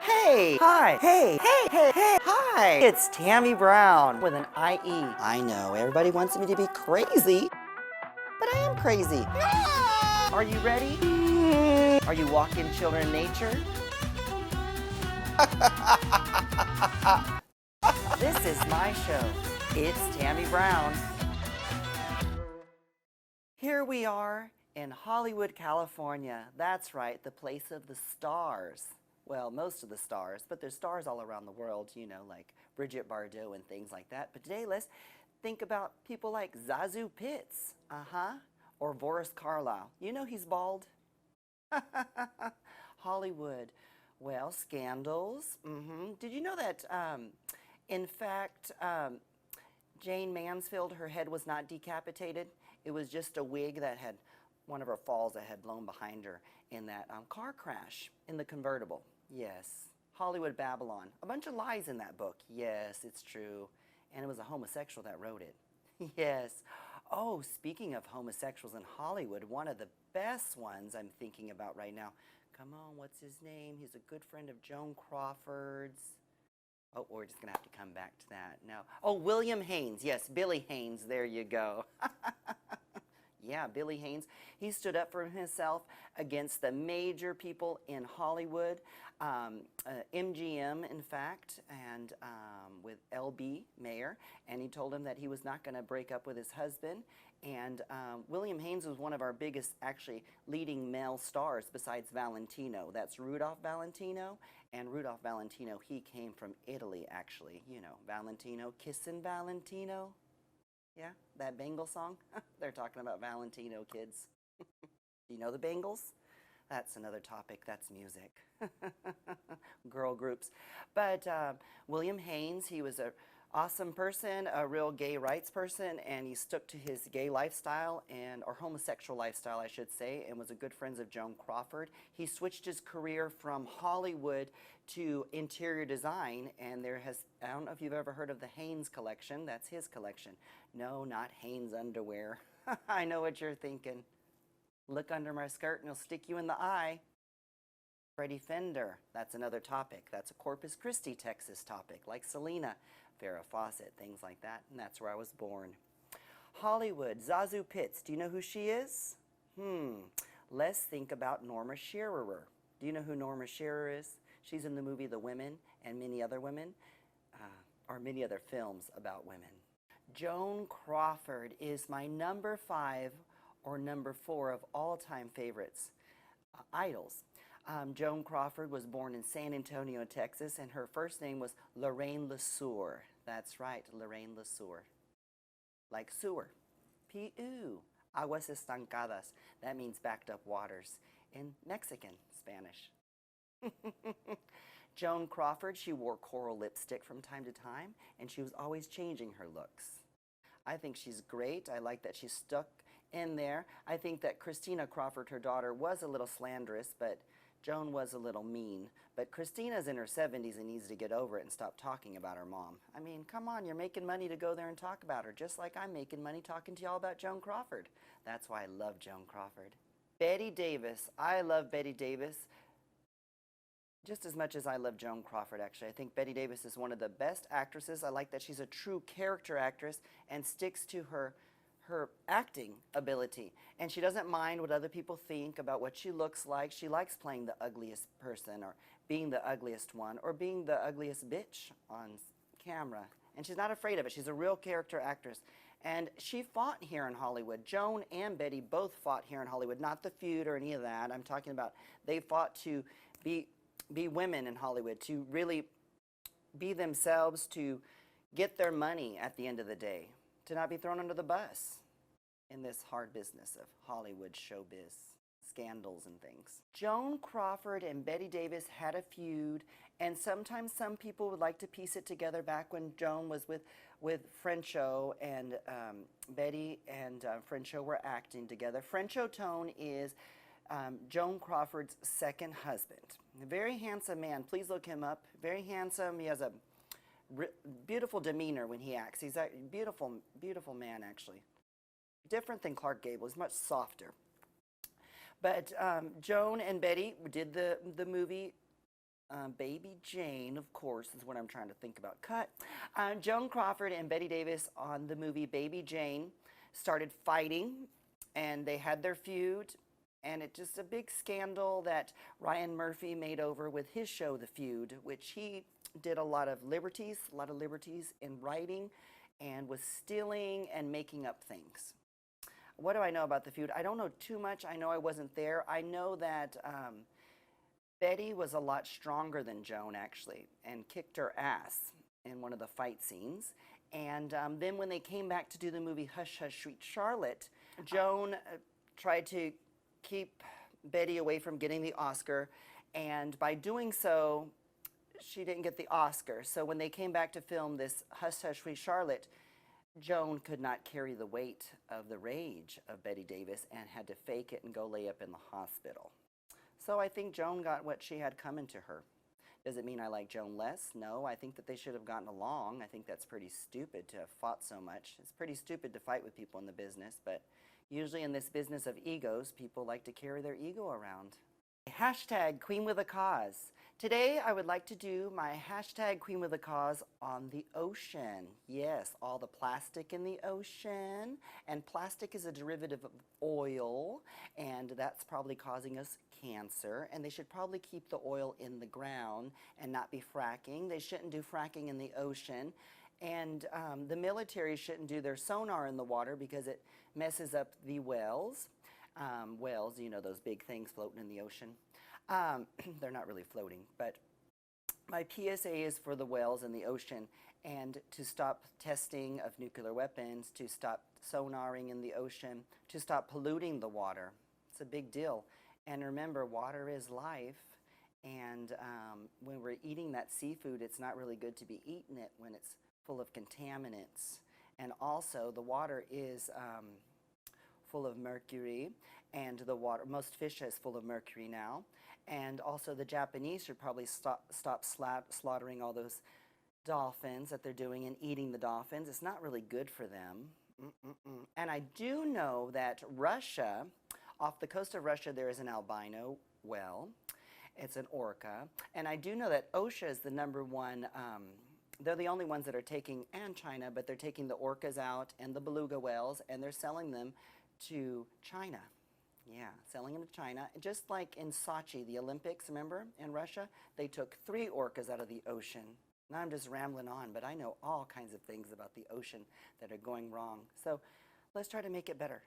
Hey, hi, hey, hi. It's Tammie Brown with an IE. I know, everybody wants me to be crazy, but I am crazy. Are you ready? Are you walking children nature? This is my show. It's Tammie Brown. Here we are in Hollywood, California. That's right, the place of the stars. Well, most of the stars, but there's stars all around the world, you know, like Bridget Bardot and things like that. But today, let's think about people like Zazu Pitts, or Boris Karloff. You know he's bald. Hollywood. Well, scandals. Did you know that, in fact, Jane Mansfield, her head was not decapitated? It was just a wig that had, one of her falls that had blown behind her in that car crash in the convertible. Yes. Hollywood Babylon. A bunch of lies in that book. Yes, it's true. And it was a homosexual that wrote it. Yes. Oh, speaking of homosexuals in Hollywood, one of the best ones I'm thinking about right now. Come on, what's his name? He's a good friend of Joan Crawford's. Oh, we're just going to have to come back to that. No. Oh, William Haynes. Yes, Billy Haynes. There you go. Yeah, Billy Haynes. He stood up for himself against the major people in Hollywood, MGM, in fact, and with LB Mayer. And he told him that he was not going to break up with his husband. And William Haynes was one of our biggest, actually, leading male stars besides Valentino. That's Rudolph Valentino. And Rudolph Valentino, he came from Italy, actually. You know, Valentino, Kissin' Valentino. Yeah, that Bengal song? They're talking about Valentino, kids. Do you know the Bengals? That's another topic. That's music. Girl groups. But William Haynes, he was an awesome person, a real gay rights person, and he stuck to his gay lifestyle, or homosexual lifestyle, I should say, and was a good friend of Joan Crawford. He switched his career from Hollywood to interior design, and I don't know if you've ever heard of the Haynes collection. That's his collection. No, not Haynes underwear. I know what you're thinking. Look under my skirt and it'll stick you in the eye. Freddie Fender, that's another topic. That's a Corpus Christi, Texas topic, like Selena, Farrah Fawcett, things like that, and that's where I was born. Hollywood, Zazu Pitts, do you know who she is? Let's think about Norma Shearer. Do you know who Norma Shearer is? She's in the movie The Women and many other women, or many other films about women. Joan Crawford is my number 5 or number 4 of all-time favorites, idols. Joan Crawford was born in San Antonio, Texas, and her first name was Lorraine LeSueur. That's right, Lorraine LeSueur. Like sewer. P-U. Aguas estancadas. That means backed up waters in Mexican Spanish. Joan Crawford, she wore coral lipstick from time to time, and she was always changing her looks. I think she's great. I like that she's stuck in there. I think that Christina Crawford, her daughter, was a little slanderous, but Joan was a little mean. But Christina's in her 70s and needs to get over it and stop talking about her mom. I mean, come on, you're making money to go there and talk about her, just like I'm making money talking to y'all about Joan Crawford. That's why I love Joan Crawford. Bette Davis. I love Bette Davis just as much as I love Joan Crawford, actually. I think Bette Davis is one of the best actresses. I like that she's a true character actress and sticks to her acting ability. And she doesn't mind what other people think about what she looks like. She likes playing the ugliest person, or being the ugliest one, or being the ugliest bitch on camera. And she's not afraid of it. She's a real character actress. And she fought here in Hollywood. Joan and Bette both fought here in Hollywood. Not the feud or any of that. I'm talking about they fought to be women in Hollywood, to really be themselves, to get their money at the end of the day, to not be thrown under the bus in this hard business of Hollywood showbiz scandals and things. Joan Crawford and Bette Davis had a feud, and sometimes some people would like to piece it together back when Joan was with Frencho, and Bette and Frencho were acting together. Frencho Tone is Joan Crawford's second husband. A very handsome man. Please look him up. Very handsome. He has a beautiful demeanor when he acts. He's a beautiful, beautiful man, actually. Different than Clark Gable. He's much softer. But Joan and Bette did the movie Baby Jane, of course, is what I'm trying to think about. Cut. Joan Crawford and Bette Davis on the movie Baby Jane started fighting, and they had their feud, and it's just a big scandal that Ryan Murphy made over with his show, The Feud, which he did a lot of liberties in writing, and was stealing and making up things. What do I know about The Feud? I don't know too much. I know I wasn't there. I know that Betty was a lot stronger than Joan, actually, and kicked her ass in one of the fight scenes. And then when they came back to do the movie Hush Hush Sweet Charlotte, Joan tried to keep Betty away from getting the Oscar, and by doing so, she didn't get the Oscar. So when they came back to film this Hush Hush Sweet Charlotte, Joan could not carry the weight of the rage of Bette Davis and had to fake it and go lay up in the hospital. So I think Joan got what she had coming to her. Does it mean I like Joan less? No, I think that they should have gotten along. I think that's pretty stupid to have fought so much. It's pretty stupid to fight with people in the business, but usually in this business of egos, people like to carry their ego around. Hashtag Queen with a Cause. Today I would like to do my hashtag Queen with a Cause on the ocean. Yes, all the plastic in the ocean, and plastic is a derivative of oil, and that's probably causing us cancer, and they should probably keep the oil in the ground and not be fracking. They shouldn't do fracking in the ocean, and the military shouldn't do their sonar in the water because it messes up the whales. Whales, you know, those big things floating in the ocean. They're not really floating, but my PSA is for the whales in the ocean, and to stop testing of nuclear weapons, to stop sonaring in the ocean, to stop polluting the water. It's a big deal. And remember, water is life, and when we're eating that seafood, it's not really good to be eating it when it's full of contaminants. And also, the water is full of mercury, and the water, most fish is full of mercury now. And also the Japanese should probably stop slaughtering all those dolphins that they're doing and eating the dolphins. It's not really good for them. And I do know that Russia, off the coast of Russia, there is an albino whale. It's an orca. And I do know that OSHA is the #1, they're the only ones that are taking, and China, but they're taking the orcas out and the beluga whales, and they're selling them to China. Yeah, selling them to China. Just like in Sochi, the Olympics, remember, in Russia, they took 3 orcas out of the ocean. Now I'm just rambling on, but I know all kinds of things about the ocean that are going wrong. So let's try to make it better.